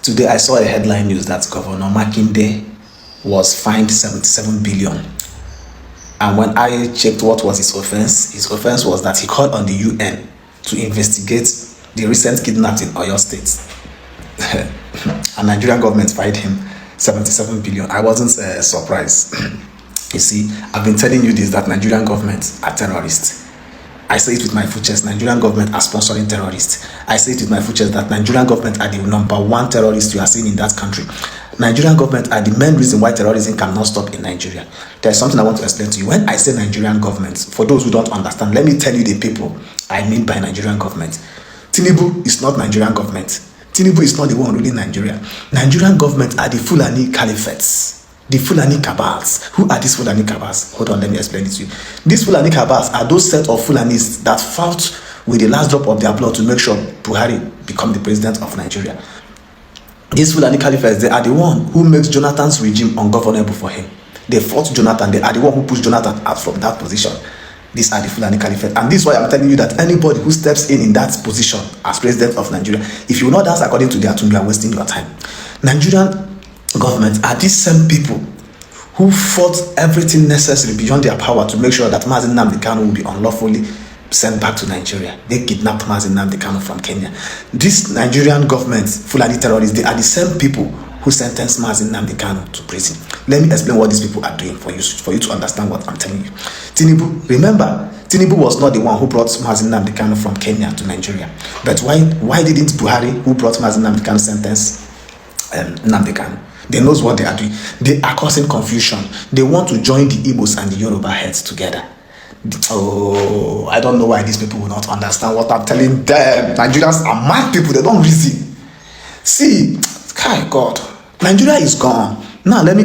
Today I saw a headline news that Governor Makinde was fined 77 billion. And when I checked what was his offense was that he called on the UN to investigate the recent kidnapping in Oyo State. And Nigerian government fined him 77 billion. I wasn't surprised. You see, I've been telling you this, that Nigerian government are terrorists. I say it with my full chest. Nigerian government are sponsoring terrorists. I say it with my full chest that Nigerian government are the #1 terrorists you are seeing in that country. Nigerian government are the main reason why terrorism cannot stop in Nigeria. There is something I want to explain to you. When I say Nigerian government, for those who don't understand, let me tell you the people I mean by Nigerian government. Tinubu is not Nigerian government. Tinubu is not the one ruling Nigeria. Nigerian government are the Fulani caliphates. The Fulani cabals. Who are these Fulani cabals? Hold on, let me explain it to you. These Fulani cabals are those set of Fulanis that fought with the last drop of their blood to make sure Buhari become the president of Nigeria. These Fulani caliphates, they are the one who makes Jonathan's regime ungovernable for him. They fought Jonathan. They are the one who pushed Jonathan out from that position. These are the Fulani caliphate. And this is why I'm telling you that anybody who steps in that position as president of Nigeria, if you will not dance according to their tune, you are wasting your time. Nigerian government are these same people who fought everything necessary beyond their power to make sure that Mazi Nnamdi Kanu will be unlawfully sent back to Nigeria. They kidnapped Mazi Nnamdi Kanu from Kenya. This Nigerian government, Fulani terrorists, they are the same people who sentenced Mazi Nnamdi Kanu to prison. Let me explain what these people are doing for you to understand what I'm telling you. Tinubu, remember, Tinubu was not the one who brought Mazi Nnamdi Kanu from Kenya to Nigeria. But why didn't Buhari, who brought Mazi Nnamdi Kanu, sentence Nnamdi Kanu? They knows what they are doing. They are causing confusion. They want to join the Igbos and the Yoruba heads together. Oh, I don't know why these people will not understand what I'm telling them. Nigerians are mad people. They don't reason. See, God, Nigeria is gone. Now let me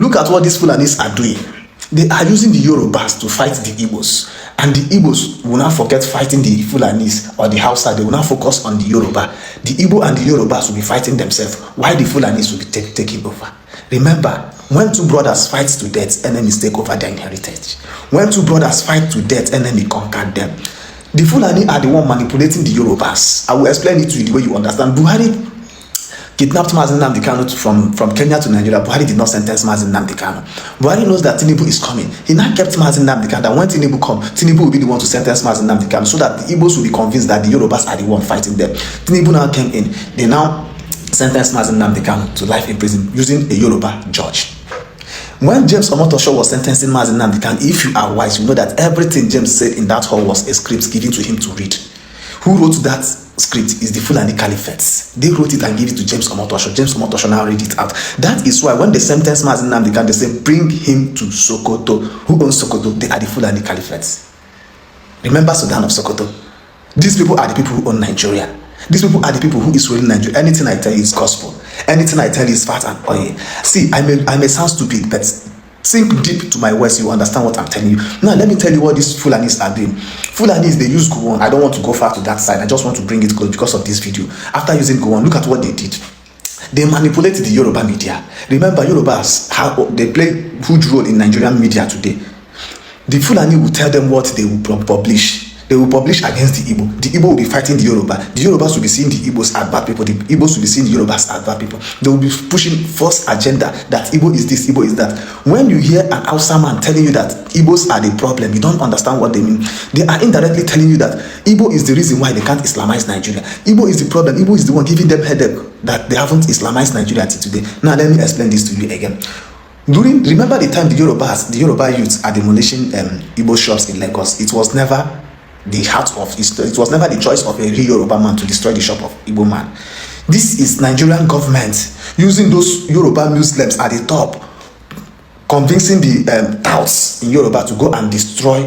look at what these Fulanis are doing. They are using the Yorubas to fight the Igbos. And the Igbos will not forget fighting the Fulanis or the Hausa. They will not focus on the Yoruba. The Igbo and the Yorubas will be fighting themselves, while the Fulanis will be taking over. Remember, when two brothers fight to death, enemies take over their heritage. When two brothers fight to death, enemy conquer them. The Fulani are the one manipulating the Yorubas. I will explain it to you the way you understand. Buhari kidnapped Mazi Nnamdi Kanu from Kenya to Nigeria. Buhari did not sentence Mazi Nnamdi Kanu. Buhari knows that Tinubu is coming. He now kept Mazi Nnamdi Kanu. That when Tinubu comes, Tinubu will be the one to sentence Mazi Nnamdi Kanu, so that the Igbos will be convinced that the Yorubas are the one fighting them. Tinubu now came in. They now sentenced Mazi Nnamdi Kanu to life in prison using a Yoruba judge. When James Omotosho was sentencing Mazi Nnamdi Kanu, if you are wise, you know that everything James said in that hall was a script given to him to read. Who wrote that script is the Fulani Caliphates. They wrote it and gave it to James Omotosho. James Omotosho now read it out. That is why when they sentence Mazi Nnamdi Kanu, they say, bring him to Sokoto. Who owns Sokoto? They are the Fulani Caliphates. Remember Sudan of Sokoto? These people are the people who own Nigeria. These people are the people who is ruling Nigeria. Anything I tell you is gospel. Anything I tell you is fat and oil. See, I may sound stupid, but sink deep to my words, you understand what I'm telling you. Now, let me tell you what these Fulanis are doing. Fulanis, they use Gowon. I don't want to go far to that side. I just want to bring it close because of this video. After using Gowon, look at what they did. They manipulated the Yoruba media. Remember, Yorubas, how they play huge role in Nigerian media today. The Fulani will tell them what they will publish. They will publish against the Igbo. The Igbo will be fighting the Yoruba. The Yorubas will be seeing the Igbos as bad people. The Igbos will be seeing the Yorubas as bad people. They will be pushing false agenda that Igbo is this, Igbo is that. When you hear an Hausa man telling you that Igbos are the problem, you don't understand what they mean. They are indirectly telling you that Igbo is the reason why they can't Islamize Nigeria. Igbo is the problem. Igbo is the one giving them headache that they haven't Islamized Nigeria until today. Now let me explain this to you again. Remember the time the Yoruba youths are demolishing Igbo shops in Lagos? It was never it was never the choice of a real Yoruba man to destroy the shop of Igbo man. This is Nigerian government using those Yoruba Muslims at the top, convincing the touts in Yoruba to go and destroy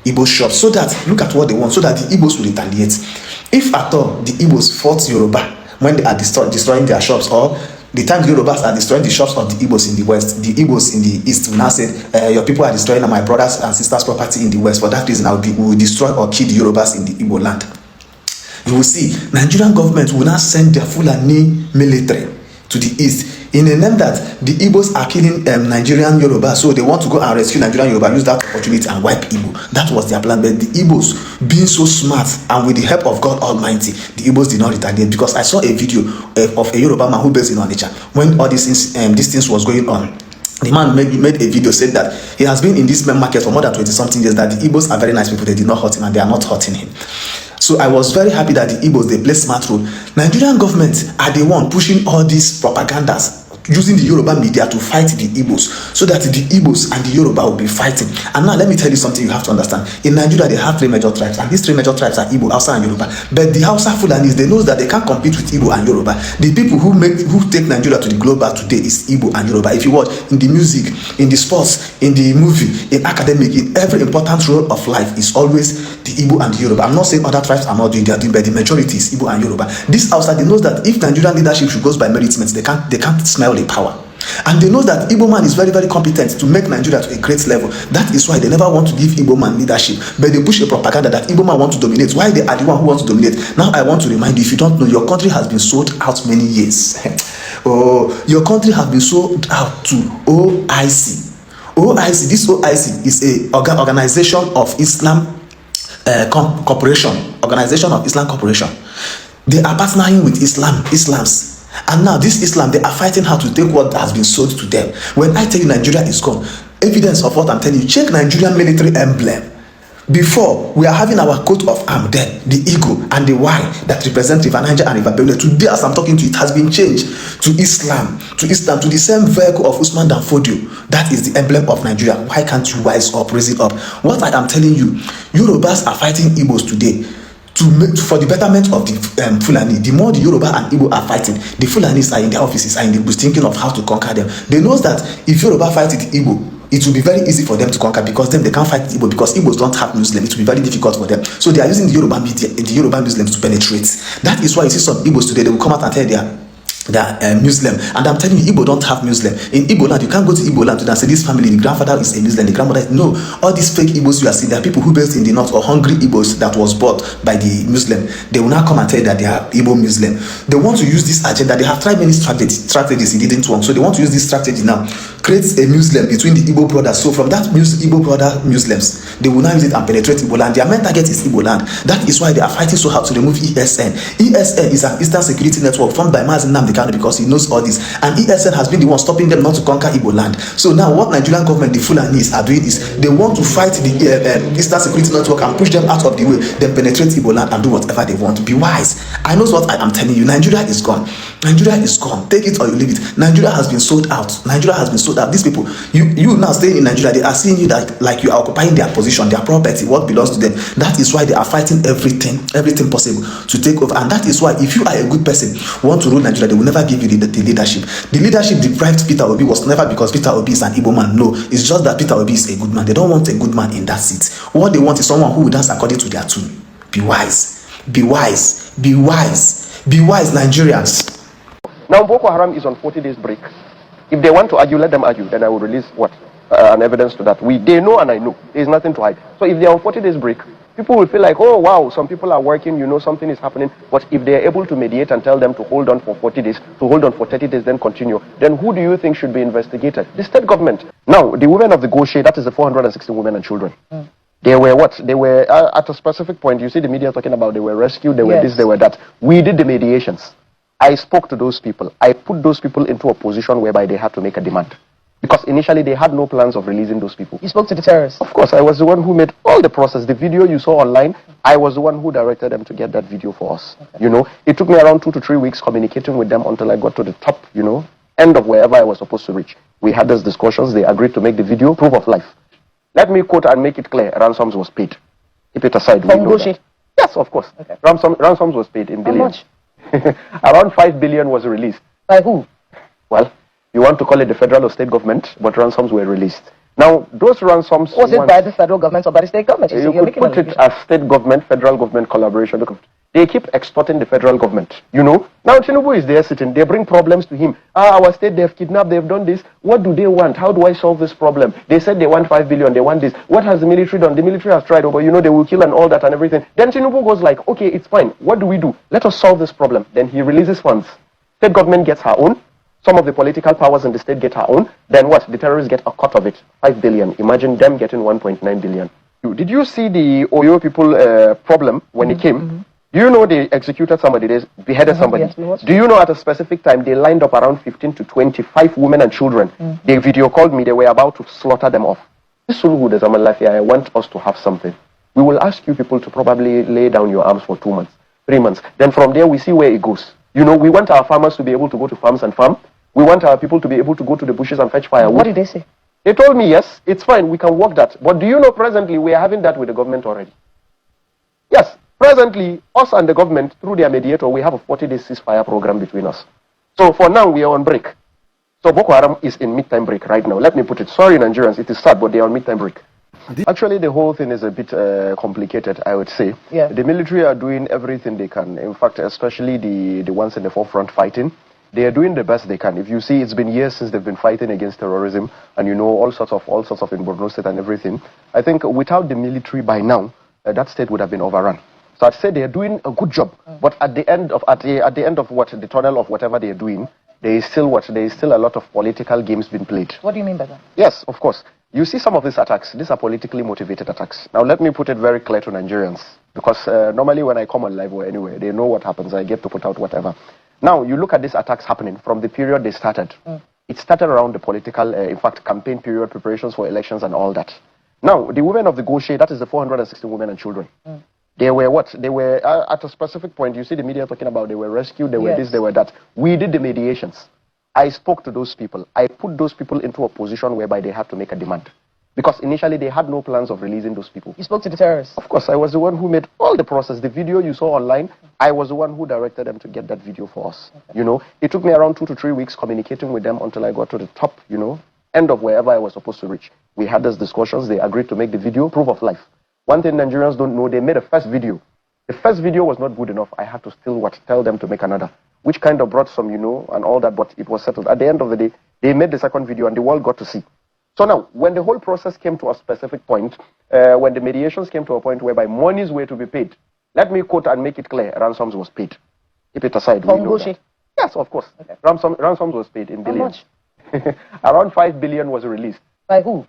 Igbo shops, so that, look at what they want, so that the Igbos will retaliate. If at all the Igbos fought Yoruba when they are destroying their shops, or the time the Yorubas are destroying the shops of the Igbos in the west, the Igbos in the east will now say, your people are destroying my brothers and sisters' property in the west. For that reason, we will destroy or kill the Yorubas in the Igbo land. You will see, Nigerian government will now send their Fulani military to the east. in a name that the Igbos are killing Nigerian Yorubas, so they want to go and rescue Nigerian Yoruba, use that opportunity and wipe Igbo. That was their plan. But the Igbos, being so smart and with the help of God Almighty, the Igbos did not retaliate. Because I saw a video of a Yoruba man who based in Onitsha when all these things was going on. The man made a video, said that he has been in this market for more than 20-something years, that the Igbos are very nice people, they did not hurt him and they are not hurting him. So I was very happy that the Igbos, they play smart role. Nigerian government are the one pushing all these propagandas, using the Yoruba media to fight the Igbos, so that the Igbos and the Yoruba will be fighting. And now let me tell you something you have to understand. In Nigeria, they have 3 major tribes, and these 3 major tribes are Igbo, Hausa, and Yoruba. But the Hausa Fulanis, they know that they can't compete with Igbo and Yoruba. The people who take Nigeria to the global today is Igbo and Yoruba. If you watch in the music, in the sports, in the movie, in academic, in every important role of life is always the Igbo and the Yoruba. I'm not saying other tribes are not doing their thing, but the majority is Igbo and Yoruba. This outside, they know that if Nigerian leadership should go by meritment, they can't smell the power. And they know that Igbo man is very, very competent to make Nigeria to a great level. That is why they never want to give Igbo man leadership. But they push a propaganda that Igbo man want to dominate. Why they are the one who wants to dominate? Now I want to remind you, if you don't know, your country has been sold out many years. Oh, your country has been sold out to OIC. OIC, this OIC is a organization of Islam corporation. Organization of Islam corporation. They are partnering with Islams. And now this Islam, they are fighting how to take what has been sold to them. When I tell you Nigeria is gone, evidence of what I'm telling you, check Nigerian military emblem. Before, we are having our coat of arms there, the eagle and the Y that represent River Niger and River Benue. Today, as I'm talking to you, it has been changed to Islam, to the same vehicle of Usman Dan Fodio. That is the emblem of Nigeria. Why can't you rise up, raise it up? What I am telling you, Yorubas are fighting Igbos today for the betterment of the Fulani. The more the Yoruba and Igbo are fighting, the Fulanis are in their offices, are in the bush thinking of how to conquer them. They know that if Yoruba fight the Igbo, it will be very easy for them to conquer, because then they can't fight the Igbo, because Igbos don't have Muslims. It will be very difficult for them. So they are using the Yoruba media, the Yoruba Muslims to penetrate. That is why you see some Igbos today, they will come out and tell they're Muslim, and I'm telling you, Igbo don't have Muslim. In Igbo land, you can't go to Igbo land and say this family, the grandfather is a Muslim, the grandmother is no. All these fake Igbos you are seeing, there are people who based in the north or hungry Igbos that was bought by the Muslim. They will now come and tell you that they are Igbo Muslim. They want to use this agenda. They have tried many strategies. It didn't work, so they want to use this strategy now. Create a Muslim between the Igbo brothers. So from that Igbo brother Muslims, they will now use it and penetrate Igbo land. Their main target is Igbo land. That is why they are fighting so hard to remove ESN. ESN is an Eastern Security Network formed by Mazi Nnamdi Kanu, because he knows all this, and ESN has been the one stopping them not to conquer Igbo land. So now what Nigerian government, the Fulanis, are doing is they want to fight the Eastern Security Network and push them out of the way, then penetrate Igbo land and do whatever they want. Be wise. I know what I am telling you. Nigeria is gone. Nigeria is gone. Take it or you leave it. Nigeria has been sold out. Nigeria has been sold out. These people, you now staying in Nigeria, they are seeing you that like you are occupying their position, their property, what belongs to them. That is why they are fighting everything possible to take over. And that is why if you are a good person, want to rule Nigeria, they will never give you the leadership. The leadership deprived Peter Obi was never because Peter Obi is an Igbo man. No, it's just that Peter Obi is a good man. They don't want a good man in that seat. What they want is someone who will dance according to their tune. Be wise. Be wise. Be wise. Be wise, Nigerians. Now Boko Haram is on 40 days break. If they want to argue, let them argue. Then I will release what? An evidence to that. They know and I know. There is nothing to hide. So if they are on 40 days break, people will feel like, oh wow, some people are working, something is happening. But if they are able to mediate and tell them to hold on for 40 days, to hold on for 30 days, then continue, then who do you think should be investigated? The state government. Now, the women of the Goshe, that is the 460 women and children. They were what? They were at a specific point. You see the media talking about they were rescued, they were this, they were that. We did the mediations. I spoke to those people. I put those people into a position whereby they had to make a demand. Because initially they had no plans of releasing those people. You spoke to the terrorists? Of course, I was the one who made all the process. The video you saw online, I was the one who directed them to get that video for us. Okay. It took me around 2 to 3 weeks communicating with them until I got to the top, end of wherever I was supposed to reach. We had those discussions. They agreed to make the video proof of life. Let me quote and make it clear. Ransoms was paid. Keep it aside. From Goshe? Yes, of course. Okay. Ransoms was paid in billions. How much? Around 5 billion was released. By who? Well, you want to call it the federal or state government, but ransoms were released. Now, those ransoms... Was it by the federal government or by the state government? You could put it as state government, federal government collaboration. They keep extorting the federal government, Now, Tinubu is there sitting. They bring problems to him. Our state, they've kidnapped, they've done this. What do they want? How do I solve this problem? They said they want 5 billion, they want this. What has the military done? The military has tried over, they will kill and all that and everything. Then Tinubu goes like, okay, it's fine. What do we do? Let us solve this problem. Then he releases funds. State government gets her own. some of the political powers in the state get her own, then what? The terrorists get a cut of it, 5 billion. Imagine them getting 1.9 billion. Did you see the Oyo people problem when it came? Do you know they executed somebody, they beheaded somebody? Yes, Do you know at a specific time they lined up around 15 to 25 women and children? They video called me, they were about to slaughter them off. This Sulhu de Zaman Lafi, I want us to have something. We will ask you people to probably lay down your arms for 2 months, 3 months. Then from there we see where it goes. You know, we want our farmers to be able to go to farms and farm. We want our people to be able to go to the bushes and fetch firewood. What did they say? They told me, yes, it's fine, we can work that. But do you know presently we are having that with the government already? Yes, presently, us and the government, through their mediator, we have a 40-day ceasefire program between us. So for now, we are on break. So Boko Haram is in mid-time break right now. Let me put it. Sorry, Nigerians, it is sad, but they are on mid-time break. Actually, the whole thing is a bit complicated, I would say. Yeah. The military are doing everything they can. In fact, especially the ones in the forefront fighting. They are doing the best they can. If you see, it's been years since they've been fighting against terrorism, and you know all sorts of in Borno State and everything. I think without the military by now, that state would have been overrun. So I'd say they are doing a good job. But at the end of the tunnel of whatever they are doing, there is still a lot of political games being played. What do you mean by that? Yes, of course. You see some of these attacks. These are politically motivated attacks. Now let me put it very clear to Nigerians, because normally when I come on live or anywhere, they know what happens. I get to put out whatever. Now, you look at these attacks happening from the period they started. It started around the political, in fact, campaign period, preparations for elections and all that. Now, the women of the Goshe, that is the 460 women and children. They were what? They were, at a specific point, you see the media talking about they were rescued, they were this, they were that. We did the mediations. I spoke to those people. I put those people into a position whereby they had to make a demand. Because initially they had no plans of releasing those people. You spoke to the terrorists? Of course, I was the one who made all the process. The video you saw online, I was the one who directed them to get that video for us. Okay. You know, it took me around 2 to 3 weeks communicating with them until I got to the top, you know, end of wherever I was supposed to reach. We had those discussions. They agreed to make the video proof of life. One thing Nigerians don't know, they made a first video. The first video was not good enough. I had to still tell them to make another, which kind of brought some, you know, and all that, but it was settled. At the end of the day, they made the second video and the world got to see. So now, when the whole process came to a specific point, when the mediations came to a point whereby monies were to be paid, let me quote and make it clear, ransoms was paid. Keep it aside. We know that. Yes, of course. Okay. Ransoms was paid in billions. How much? Around 5 billion was released. By who?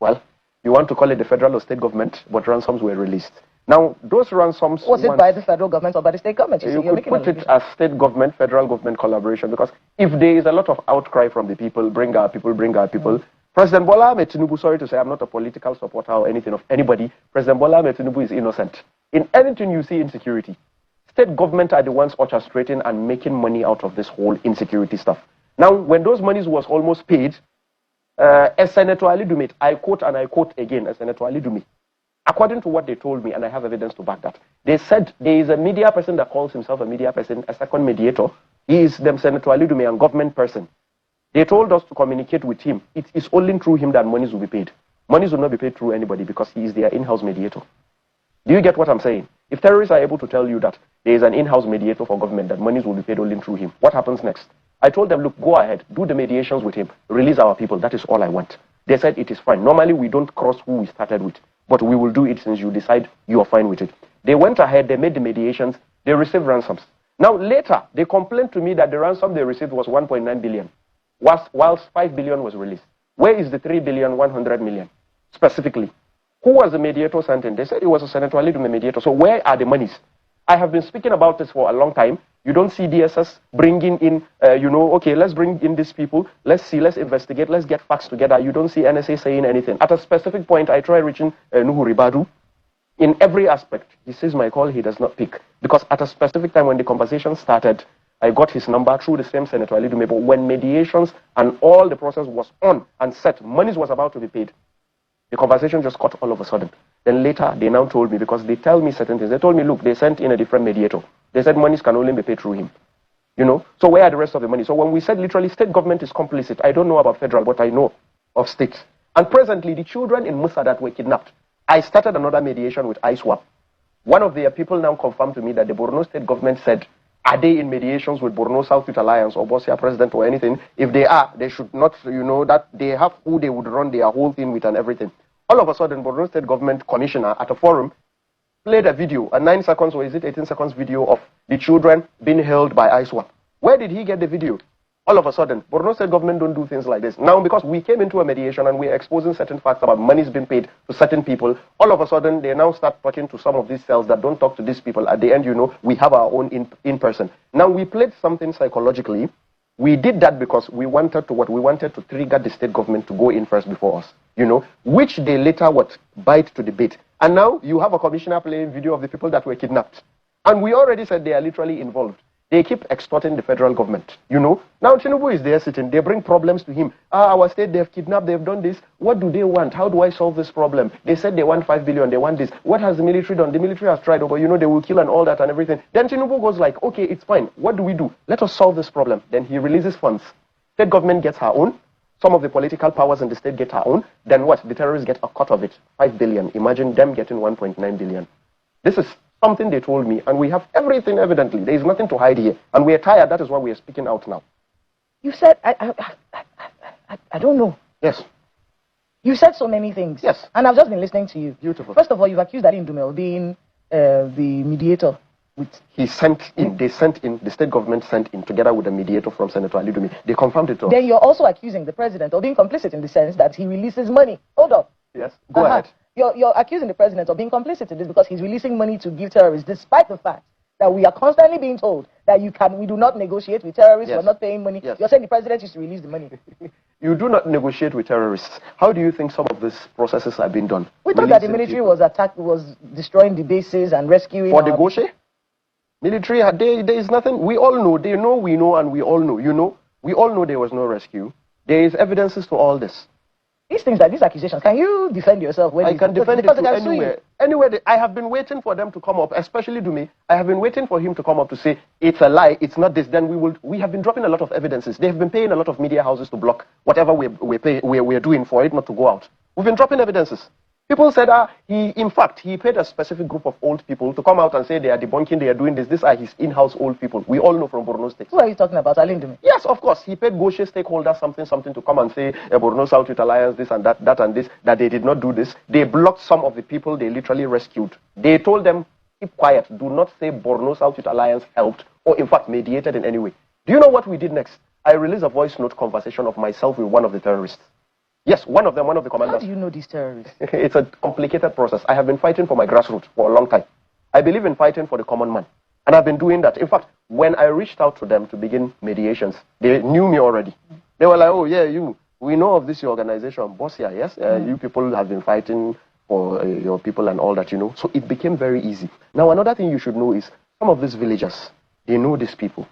Well, you want to call it the federal or state government, but ransoms were released. Now, those ransoms... Was it by the federal government or by the state government? You could put it as state government, federal government collaboration, because if there is a lot of outcry from the people, bring our people, President Bola Ahmed Tinubu, sorry to say, I'm not a political supporter or anything of anybody. President Bola Ahmed Tinubu is innocent. In anything you see insecurity, state government are the ones orchestrating and making money out of this whole insecurity stuff. Now, when those monies was almost paid, Senator Ali Dume, I quote and I quote again, Senator Ali Dume, according to what they told me, and I have evidence to back that, they said there is a media person that calls himself a media person, a second mediator. He is them Senator Ali Dume, a government person. They told us to communicate with him. It is only through him that monies will be paid. Monies will not be paid through anybody because he is their in-house mediator. Do you get what I'm saying? If terrorists are able to tell you that there is an in-house mediator for government, that monies will be paid only through him, what happens next? I told them, look, go ahead, do the mediations with him, release our people, that is all I want. They said it is fine. Normally we don't cross who we started with, but we will do it since you decide you are fine with it. They went ahead, they made the mediations, they received ransoms. Now later, they complained to me that the ransom they received was 1.9 billion. Whilst 5 billion was released. Where is the 3 billion 100 million? Specifically, who was the mediator sent in? They said it was a Senator Ali Dume mediator. So where are the monies? I have been speaking about this for a long time. You don't see DSS bringing in, okay, let's bring in these people. Let's see, let's investigate, let's get facts together. You don't see NSA saying anything. At a specific point, I try reaching Nuhu Ribadu. In every aspect, he says my call, he does not pick. Because at a specific time when the conversation started, I got his number through the same Senator Ali Dume, but when mediations and all the process was on and set, monies was about to be paid, the conversation just cut all of a sudden. Then later, they now told me, because they tell me certain things, they told me, look, they sent in a different mediator. They said monies can only be paid through him. You know, so where are the rest of the money? So when we said literally state government is complicit, I don't know about federal, but I know of state. And presently, the children in Musa that were kidnapped, I started another mediation with ISWAP. One of their people now confirmed to me that the Borno state government said, are they in mediations with Borno South Youth Alliance or Bosia President or anything? If they are, they should not, that they have who they would run their whole thing with and everything. All of a sudden, Borno State Government Commissioner at a forum played a video, a 9 seconds or is it 18 seconds video of the children being held by ISWAP. Where did he get the video? All of a sudden, Borno State government don't do things like this. Now, because we came into a mediation and we're exposing certain facts about monies being paid to certain people, all of a sudden, they now start talking to some of these cells that don't talk to these people. At the end, we have our own in-person. Now, we played something psychologically. We did that because we wanted to trigger the state government to go in first before us, which they later bite to the bait. And now you have a commissioner playing video of the people that were kidnapped. And we already said they are literally involved. They keep extorting the federal government, Now Tinubu is there sitting. They bring problems to him. Our state, they've kidnapped, they've done this. What do they want? How do I solve this problem? They said they want 5 billion, they want this. What has the military done? The military has tried, but they will kill and all that and everything. Then Tinubu goes like, okay, it's fine. What do we do? Let us solve this problem. Then he releases funds. State government gets her own. Some of the political powers in the state get her own. Then what? The terrorists get a cut of it. 5 billion. Imagine them getting 1.9 billion. This is something they told me, and we have everything evidently. There is nothing to hide here, and we are tired. That is why we are speaking out now. You said, I don't know. Yes. You said so many things. Yes. And I've just been listening to you. Beautiful. First of all, you've accused Ali Ndume of being the mediator. He sent in, the state government sent in, together with a mediator from Senator Ali Ndume. They confirmed it all. Then you're also accusing the president of being complicit in the sense that he releases money. Hold on. Yes. Go ahead. You're accusing the president of being complicit in this because he's releasing money to give terrorists, despite the fact that we are constantly being told that we do not negotiate with terrorists, yes. We're not paying money. Yes. You're saying the president used to release the money. You do not negotiate with terrorists. How do you think some of these processes are being done? We thought that the military was destroying the bases and rescuing. For the Goshe? Military, there is nothing. We all know. They know, we know, and we all know. We all know there was no rescue. There is evidences to all this. These accusations, can you defend yourself? I can defend it anywhere. Anywhere. I have been waiting for them to come up, especially Dume. I have been waiting for him to come up to say, it's a lie, it's not this. Then we have been dropping a lot of evidences. They have been paying a lot of media houses to block whatever we're doing for it not to go out. We've been dropping evidences. People said, he paid a specific group of old people to come out and say they are debunking, they are doing this. These are his in-house old people. We all know from Borno State. Who are you talking about, Ali Ndume? Yes, of course. He paid Goshe stakeholders something to come and say Borno South Youth Alliance, this and that and this, that they did not do this. They blocked some of the people they literally rescued. They told them, keep quiet. Do not say Borno South Youth Alliance helped or in fact mediated in any way. Do you know what we did next? I released a voice note conversation of myself with one of the terrorists. Yes, one of the commanders. How do you know these terrorists? It's a complicated process. I have been fighting for my grassroots for a long time. I believe in fighting for the common man. And I've been doing that. In fact, when I reached out to them to begin mediations, they knew me already. They were like, oh, yeah, we know of this your organization, Bossia, yes? You people have been fighting for your people and all that, So it became very easy. Now, another thing you should know is some of these villagers, they know these people.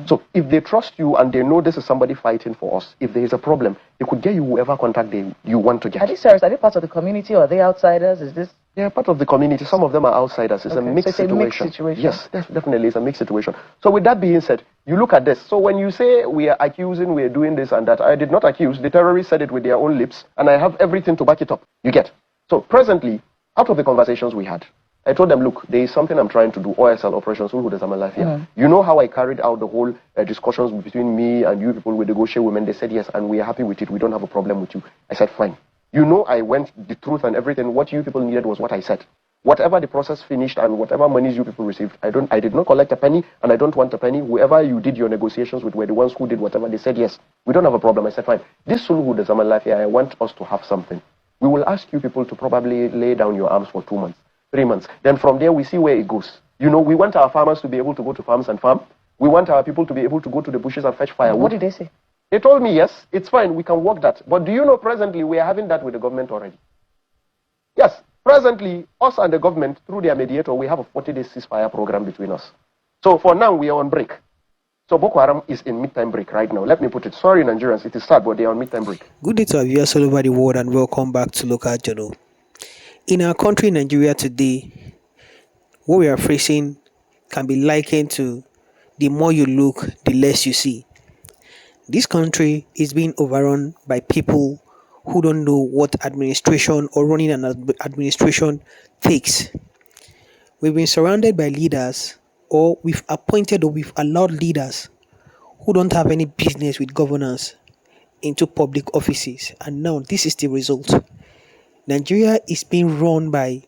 So if they trust you and they know this is somebody fighting for us, if there is a problem, they could get you whoever contact you want to get. Are these terrorists, are they part of the community or are they outsiders? Is this? They are part of the community. Some of them are outsiders. It's a mixed situation. Yes, definitely, it's a mixed situation. So with that being said, you look at this. So when you say we are accusing, we are doing this and that, I did not accuse. The terrorists said it with their own lips, and I have everything to back it up. You get? So presently, out of the conversations we had, I told them, look, there is something I'm trying to do, OSL, Operation Sulhu de Samalafia. You know how I carried out the whole discussions between me and you people with the Goshe women? They said yes, and we are happy with it. We don't have a problem with you. I said, fine. I went the truth and everything. What you people needed was what I said. Whatever the process finished and whatever monies you people received, I did not collect a penny, and I don't want a penny. Whoever you did your negotiations with were the ones who did whatever. They said yes. We don't have a problem. I said, fine. This Sulhu de Samalafia, I want us to have something. We will ask you people to probably lay down your arms for 2 months. 3 months. Then from there, we see where it goes. We want our farmers to be able to go to farms and farm. We want our people to be able to go to the bushes and fetch firewood. What did they say? They told me, yes, it's fine, we can work that. But do you know presently we are having that with the government already? Yes, presently, us and the government, through their mediator, we have a 40-day ceasefire program between us. So for now, we are on break. So Boko Haram is in mid-time break right now. Let me put it. Sorry, Nigerians, it is sad, but they are on mid-time break. Good day to our viewers all over the world and welcome back to Local Journal. In our country, Nigeria, today, what we are facing can be likened to the more you look, the less you see. This country is being overrun by people who don't know what administration or running an administration takes. We've been surrounded by leaders, or we've appointed or we've allowed leaders who don't have any business with governance into public offices. And now this is the result. Nigeria is being run by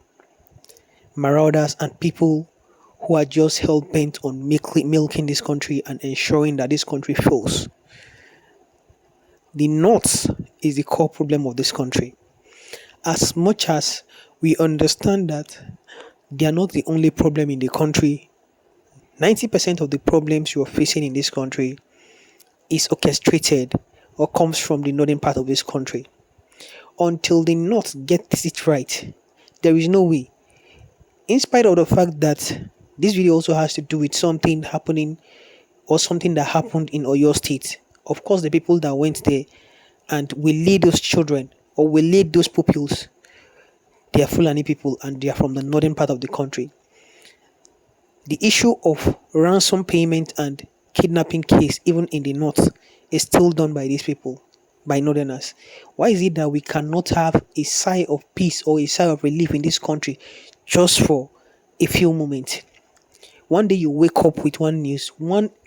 marauders and people who are just hell bent on milking this country and ensuring that this country fails. The North is the core problem of this country. As much as we understand that they are not the only problem in the country, 90% of the problems you are facing in this country is orchestrated or comes from the northern part of this country. Until the North gets it right, there is no way. In spite of the fact that this video also has to do with something happening or something that happened in Oyo State. Of course, the people that went there and will lead those children or will lead those pupils, they are Fulani people and they are from the northern part of the country. The issue of ransom payment and kidnapping case, even in the north, is still done by these people, by northerners. Why is it that we cannot have a sigh of peace or a sigh of relief in this country just for a few moments? One day you wake up with one news,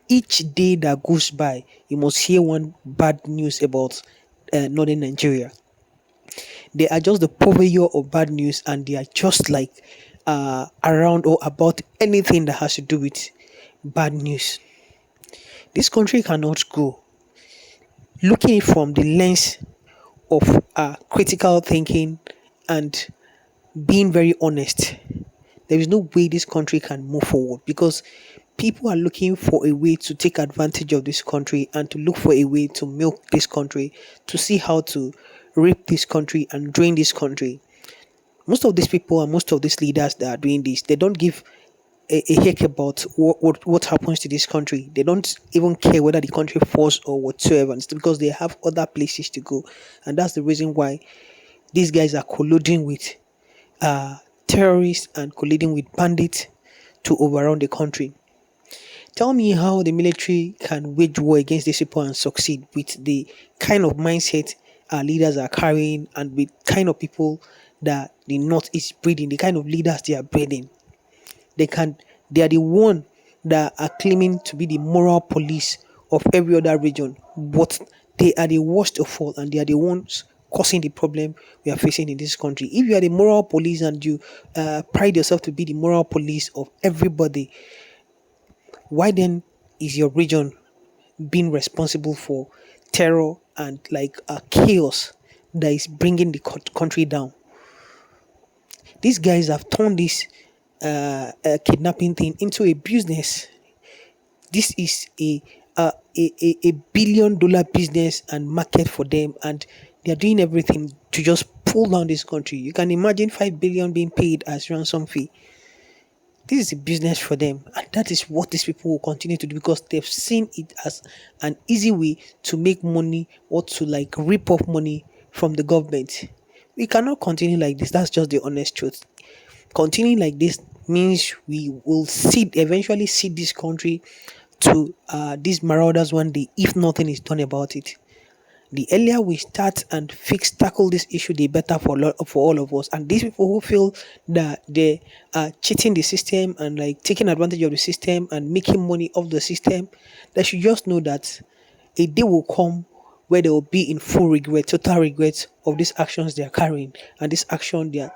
each day that goes by, you must hear one bad news about northern Nigeria. They are just the purveyor of bad news, and they are just like around or about anything that has to do with bad news. This country cannot go. Looking from the lens of critical thinking and being very honest, there is no way this country can move forward because people are looking for a way to take advantage of this country and to look for a way to milk this country, to see how to rape this country and drain this country. Most of these people and most of these leaders that are doing this, they don't give a heck about what happens to this country. They don't even care whether the country falls or whatsoever. It's because they have other places to go. And that's the reason why these guys are colluding with terrorists and colluding with bandits to overrun the country. Tell me how the military can wage war against these people and succeed with the kind of mindset our leaders are carrying and with kind of people that the North is breeding, the kind of leaders they are breeding. They are the one that are claiming to be the moral police of every other region, but they are the worst of all, and they are the ones causing the problem we are facing in this country. If you are the moral police and you pride yourself to be the moral police of everybody, why then is your region being responsible for terror and chaos that is bringing the country down? These guys have turned this kidnapping thing into a business. This is a $1 billion business and market for them, and they are doing everything to just pull down this country. You can imagine 5 billion being paid as ransom fee. This is a business for them, and that is what these people will continue to do because they've seen it as an easy way to make money or to rip off money from the government. We cannot continue like this. That's just the honest truth. Continuing like this means we will eventually cede this country to these marauders one day if nothing is done about it. The earlier we start and tackle this issue, the better for all of us. And these people who feel that they are cheating the system and taking advantage of the system and making money off the system, they should just know that a day will come where they will be in full regret, total regret of these actions they are carrying and this action they are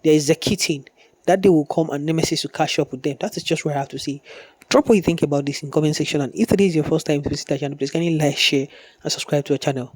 executing. That day will come and nemesis will catch up with them. That is just what I have to say. Drop what you think about this in comment section, and if today is your first time to visit our channel, please kindly like, share, and subscribe to our channel.